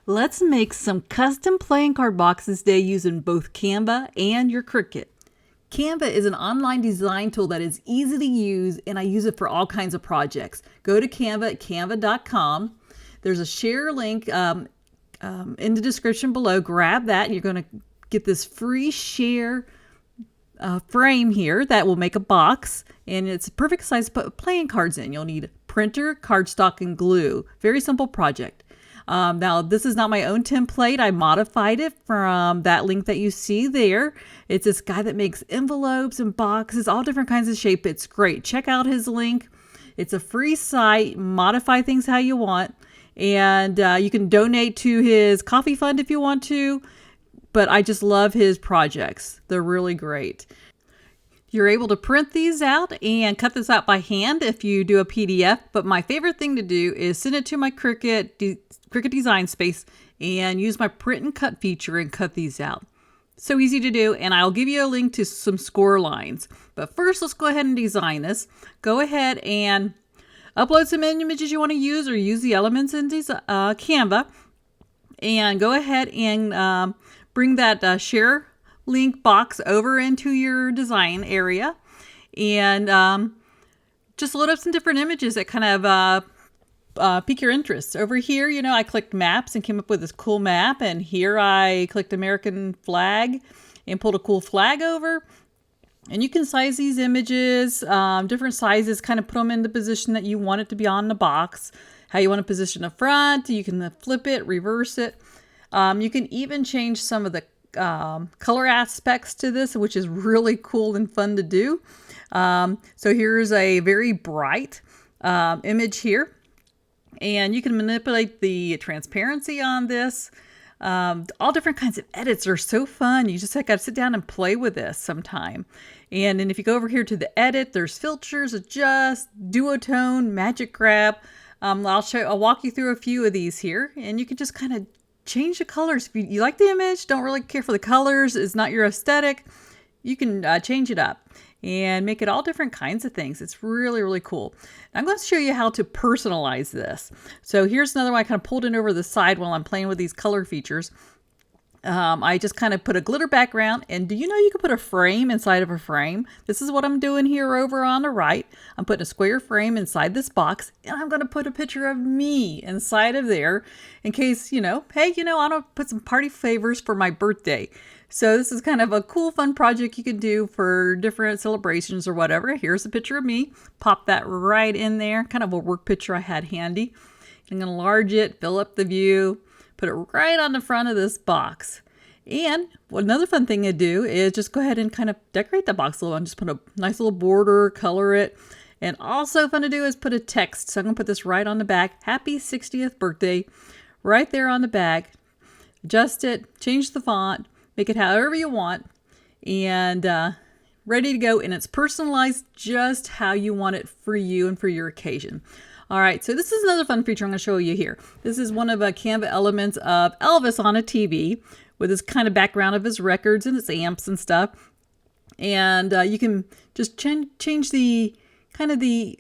Let's make some custom playing card boxes today using both Canva and your Cricut. Canva is an online design tool that is easy to use, and I use it for all kinds of projects. Go to Canva at canva.com. There's a share link in the description below. Grab that, and you're going to get this free share frame here that will make a box, and it's a perfect size to put playing cards in. You'll need printer, cardstock, and glue. Very simple project. Now, this is not my own template. I modified it from that link that you see there. It's this guy that makes envelopes and boxes, all different kinds of shape. It's great. Check out his link. It's a free site. Modify things how you want. And you can donate to his coffee fund if you want to. But I just love his projects. They're really great. You're able to print these out and cut this out by hand if you do a PDF. But my favorite thing to do is send it to my Cricut Design Space and use my print and cut feature and cut these out. So easy to do, and I'll give you a link to some score lines. But first, let's go ahead and design this. Go ahead and upload some images you want to use, or use the elements in Canva. And go ahead and bring that share link box over into your design area, and just load up some different images that kind of pique your interest. Over here, I clicked maps and came up with this cool map, and here I clicked American flag and pulled a cool flag over. And you can size these images, different sizes, kind of put them in the position that you want it to be on the box, how you want to position the front. You can flip it, reverse it. You can even change some of the color aspects to this, which is really cool and fun to do. So here's a very bright image here, and you can manipulate the transparency on this. All different kinds of edits are so fun. You just got to sit down and play with this sometime. And then if you go over here to the edit, there's filters, adjust, duotone, magic grab. I'll walk you through a few of these here, and you can just kind of change the colors. If you like the image, don't really care for the colors, it's not your aesthetic, you can change it up and make it all different kinds of things. It's really, really cool. I'm going to show you how to personalize this. So here's another one I kind of pulled in over the side while I'm playing with these color features. I just kind of put a glitter background, and do you know you can put a frame inside of a frame? This is what I'm doing here over on the right. I'm putting a square frame inside this box, and I'm going to put a picture of me inside of there in case, hey, I want to put some party favors for my birthday. So this is kind of a cool, fun project you can do for different celebrations or whatever. Here's a picture of me. Pop that right in there. Kind of a work picture I had handy. I'm going to enlarge it, fill up the view. Put it right on the front of this box. And another fun thing to do is just go ahead and kind of decorate the box a little and just put a nice little border, color it. And also fun to do is put a text. So I'm going to put this right on the back. Happy 60th birthday. Right there on the back. Adjust it, change the font, make it however you want. And ready to go. And it's personalized just how you want it for you and for your occasion. All right, so this is another fun feature I'm going to show you here. This is one of the Canva elements of Elvis on a TV with this kind of background of his records and his amps and stuff. And you can just change the kind of the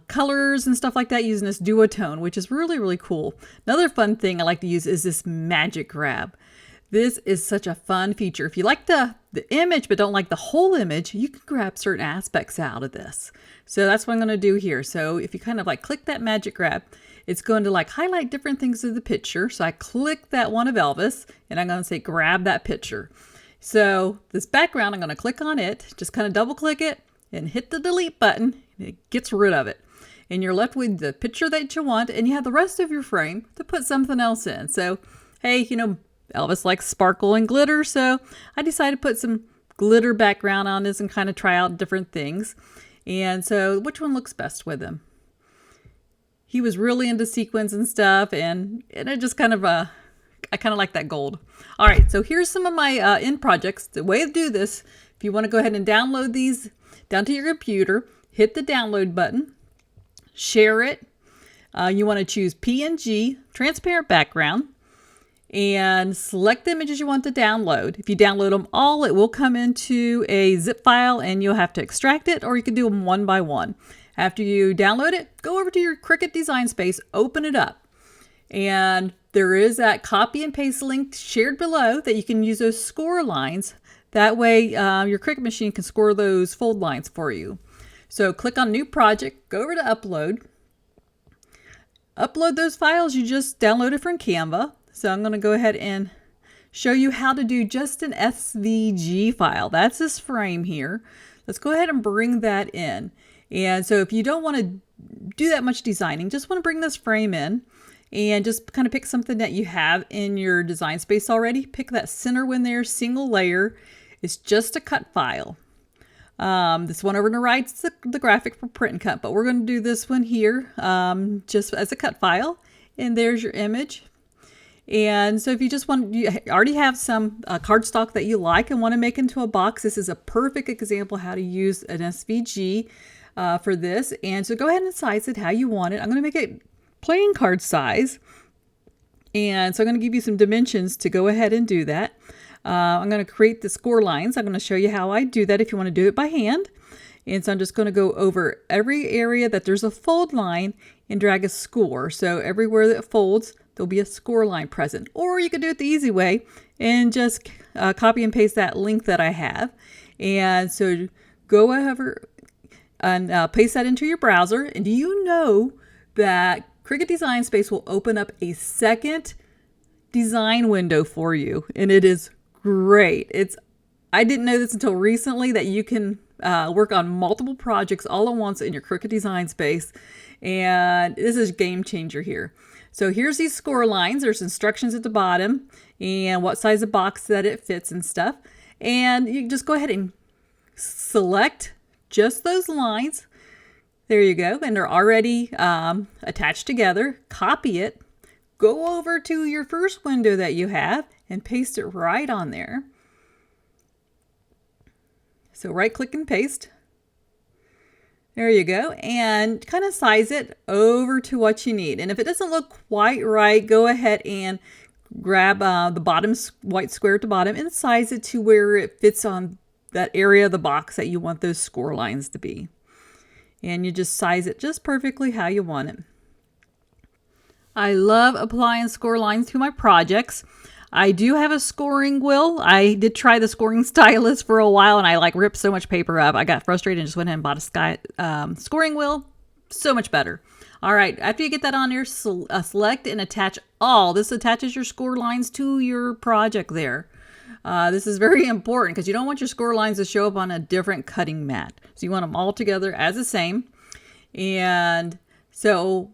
colors and stuff like that using this duotone, which is really, really cool. Another fun thing I like to use is this magic grab. This is such a fun feature. If you like the image but don't like the whole image, you can grab certain aspects out of this. So that's what I'm going to do here. So if you kind of click that magic grab, it's going to highlight different things of the picture. So I click that one of Elvis, and I'm going to say grab that picture. So this background, I'm going to click on it, just kind of double click it and hit the delete button, and it gets rid of it. And you're left with the picture that you want, and you have the rest of your frame to put something else in. So, hey, Elvis likes sparkle and glitter, so I decided to put some glitter background on this and kind of try out different things. And so which one looks best with him? He was really into sequins and stuff, and it just kind of, I kind of like that gold. All right, so here's some of my end projects. The way to do this, if you want to go ahead and download these down to your computer, hit the download button, share it. You want to choose PNG, transparent background, and select the images you want to download. If you download them all, it will come into a zip file and you'll have to extract it, or you can do them one by one. After you download it, go over to your Cricut Design Space, open it up, and there is that copy and paste link shared below that you can use those score lines. That way your Cricut machine can score those fold lines for you. So click on New Project, go over to Upload. Upload those files you just downloaded from Canva. So I'm going to go ahead and show you how to do just an SVG file. That's this frame here. Let's go ahead and bring that in. And so if you don't want to do that much designing, just want to bring this frame in and just kind of pick something that you have in your design space already. Pick that center one there, single layer. It's just a cut file. This one over on the right is the graphic for print and cut, but we're going to do this one here just as a cut file. And there's your image. And so if you just want, you already have some cardstock that you like and want to make into a box, this is a perfect example how to use an SVG for this. And so go ahead and size it how you want it. I'm going to make it playing card size. And so I'm going to give you some dimensions to go ahead and do that. I'm going to create the score lines. I'm going to show you how I do that if you want to do it by hand. And so I'm just going to go over every area that there's a fold line and drag a score. So everywhere that folds, there'll be a score line present. Or you could do it the easy way and just copy and paste that link that I have. And so go over and paste that into your browser. And do you know that Cricut Design Space will open up a second design window for you? And it is great. I didn't know this until recently that you can work on multiple projects all at once in your Cricut Design Space. And this is a game changer here. So here's these score lines. There's instructions at the bottom and what size of box that it fits and stuff. And you just go ahead and select just those lines. There you go. And they're already attached together. Copy it. Go over to your first window that you have and paste it right on there. So right click and paste. There you go. And kind of size it over to what you need. And if it doesn't look quite right, go ahead and grab the bottom white square at the bottom and size it to where it fits on that area of the box that you want those score lines to be. And you just size it just perfectly how you want it. I love applying score lines to my projects. I do have a scoring wheel. I did try the scoring stylus for a while and I ripped so much paper up. I got frustrated and just went ahead and bought a scoring wheel. So much better. All right, after you get that on there, select and attach all. This attaches your score lines to your project there. This is very important because you don't want your score lines to show up on a different cutting mat. So you want them all together as the same. And so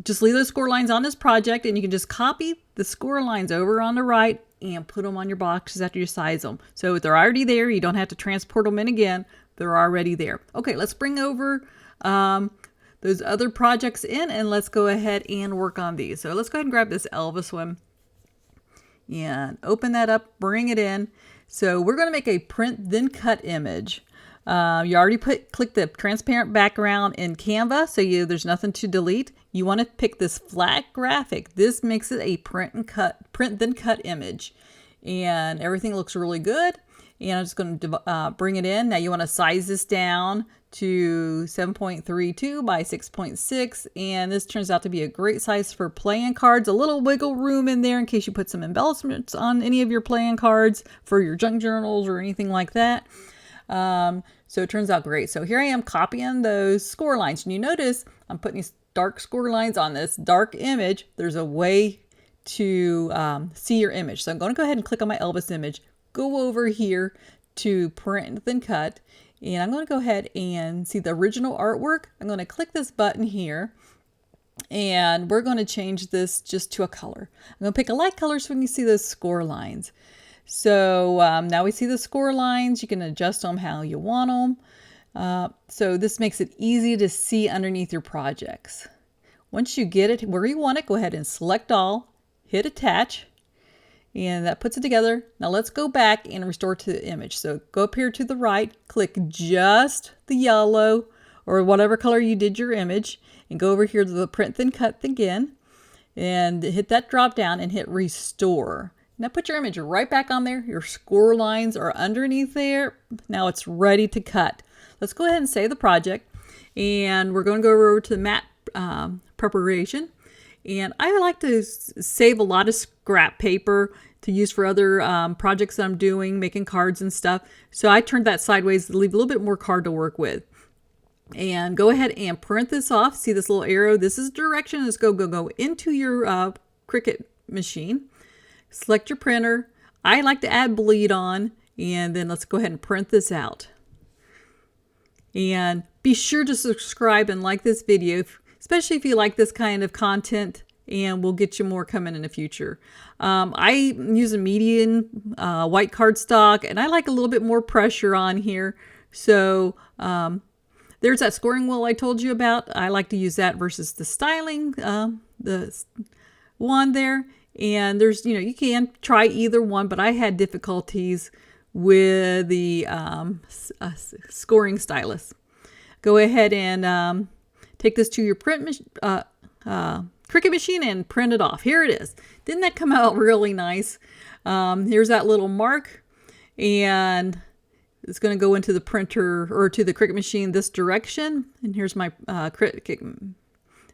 just leave those score lines on this project and you can just copy the score lines over on the right and put them on your boxes after you size them. So if they're already there, you don't have to transport them in again. They're already there. Okay, let's bring over those other projects in and let's go ahead and work on these. So let's go ahead and grab this Elvis one and open that up, bring it in. So we're going to make a print then cut image. You already click the transparent background in Canva, so there's nothing to delete. You want to pick this flat graphic. This makes it a print then cut image, and everything looks really good. And I'm just going to bring it in. Now you want to size this down to 7.32 by 6.6, and this turns out to be a great size for playing cards. A little wiggle room in there in case you put some embellishments on any of your playing cards for your junk journals or anything like that. So it turns out great. So here I am copying those score lines. And you notice I'm putting these dark score lines on this dark image. There's a way to see your image. So I'm going to go ahead and click on my Elvis image. Go over here to print then cut. And I'm going to go ahead and see the original artwork. I'm going to click this button here. And we're going to change this just to a color. I'm going to pick a light color so we can see those score lines. So now we see the score lines. You can adjust them how you want them. So this makes it easy to see underneath your projects. Once you get it where you want it, go ahead and select all, hit attach, and that puts it together. Now let's go back and restore to the image. So go up here to the right, click just the yellow or whatever color you did your image, and go over here to the print then cut again, and hit that drop down and hit restore. Now put your image right back on there. Your score lines are underneath there. Now it's ready to cut. Let's go ahead and save the project. And we're going to go over to the mat preparation. And I like to save a lot of scrap paper to use for other projects that I'm doing, making cards and stuff. So I turned that sideways to leave a little bit more card to work with. And go ahead and print this off. See this little arrow? This is direction. Let's go into your Cricut machine. Select your printer. I like to add bleed on, and then let's go ahead and print this out. And be sure to subscribe and like this video, especially if you like this kind of content, and we'll get you more coming in the future. I use a medium white cardstock, and I like a little bit more pressure on here. So there's that scoring wheel I told you about. I like to use that versus the styling, the one there. And there's, you can try either one, but I had difficulties with the scoring stylus. Go ahead and take this to your Cricut machine and print it off. Here it is. Didn't that come out really nice? Here's that little mark, and it's going to go into the printer or to the Cricut machine this direction. And here's my Cricut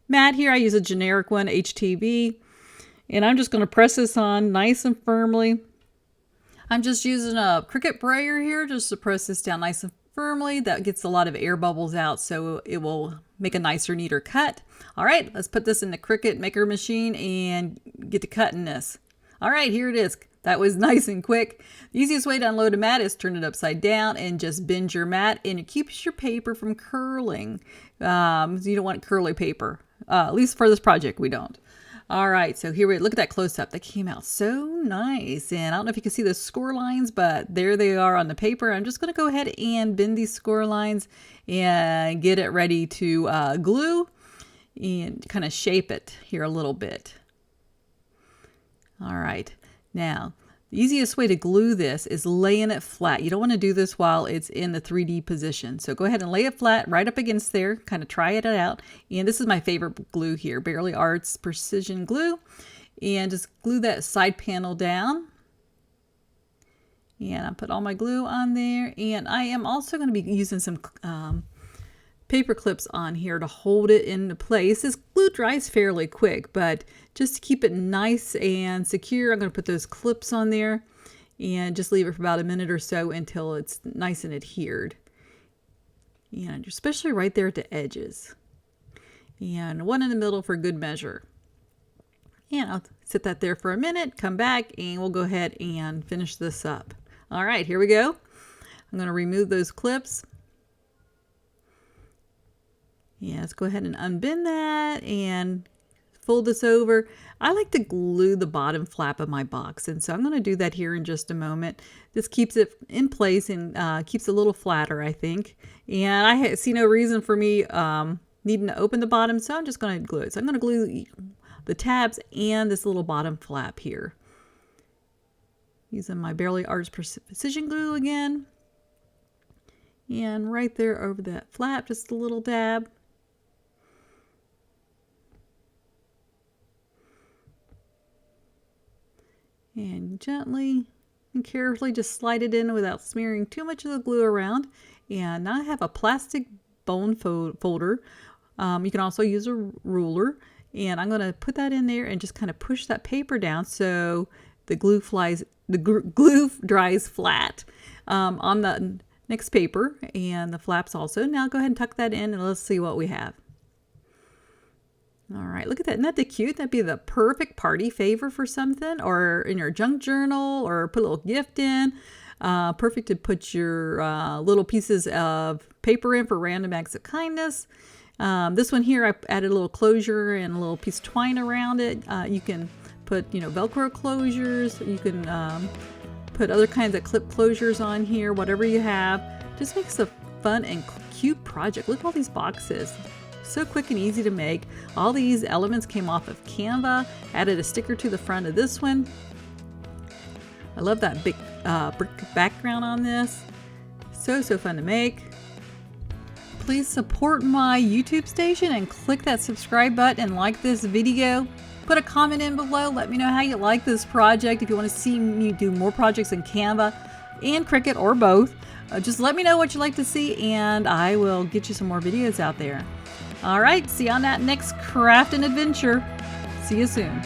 mat here. I use a generic one, HTV. And I'm just going to press this on nice and firmly. I'm just using a Cricut brayer here just to press this down nice and firmly. That gets a lot of air bubbles out, so it will make a nicer, neater cut. All right, let's put this in the Cricut Maker machine and get to cutting this. All right, here it is. That was nice and quick. The easiest way to unload a mat is turn it upside down and just bend your mat, and it keeps your paper from curling. You don't want curly paper. At least for this project, we don't. All right, so here look at that close-up. That came out so nice. And I don't know if you can see the score lines, but there they are on the paper. I'm just going to go ahead and bend these score lines and get it ready to glue and kind of shape it here a little bit. All right, now the easiest way to glue this is laying it flat. You don't want to do this while it's in the 3D position. So go ahead and lay it flat right up against there, kind of try it out. And this is my favorite glue here, Barely Arts Precision Glue. And just glue that side panel down. And I put all my glue on there. And I am also going to be using some paper clips on here to hold it into place. This glue dries fairly quick, but just to keep it nice and secure, I'm going to put those clips on there and just leave it for about a minute or so until it's nice and adhered. And especially right there at the edges. And one in the middle for good measure. And I'll set that there for a minute, come back, and we'll go ahead and finish this up. All right, here we go. I'm going to remove those clips. Yeah, let's go ahead and unbend that and fold this over. I like to glue the bottom flap of my box, and so I'm going to do that here in just a moment. This keeps it in place and keeps it a little flatter, I think. And I see no reason for me needing to open the bottom, so I'm just going to glue it. So I'm going to glue the tabs and this little bottom flap here. Using my Barely Arts Precision Glue again. And right there over that flap, just a little dab. And gently and carefully just slide it in without smearing too much of the glue around. And now I have a plastic bone folder. You can also use a ruler. And I'm going to put that in there and just kind of push that paper down so the glue dries flat on the next paper and the flaps also. Now go ahead and tuck that in and let's see what we have. All right, look at that. Isn't that cute? That'd be the perfect party favor for something, or in your junk journal, or put a little gift in. Perfect to put your little pieces of paper in for random acts of kindness. This one here, I added a little closure and a little piece of twine around it. You can put, Velcro closures. You can put other kinds of clip closures on here, whatever you have. Just makes a fun and cute project. Look at all these boxes. So quick and easy to make. All these elements came off of Canva. Added a sticker to the front of this one. I love that big brick background on this. So fun to make. Please support my YouTube station and click that subscribe button and like this video. Put a comment in below. Let me know how you like this project. If you want to see me do more projects in Canva and Cricut or both, just let me know what you'd like to see and I will get you some more videos out there. All right, see you on that next craft and adventure. See you soon.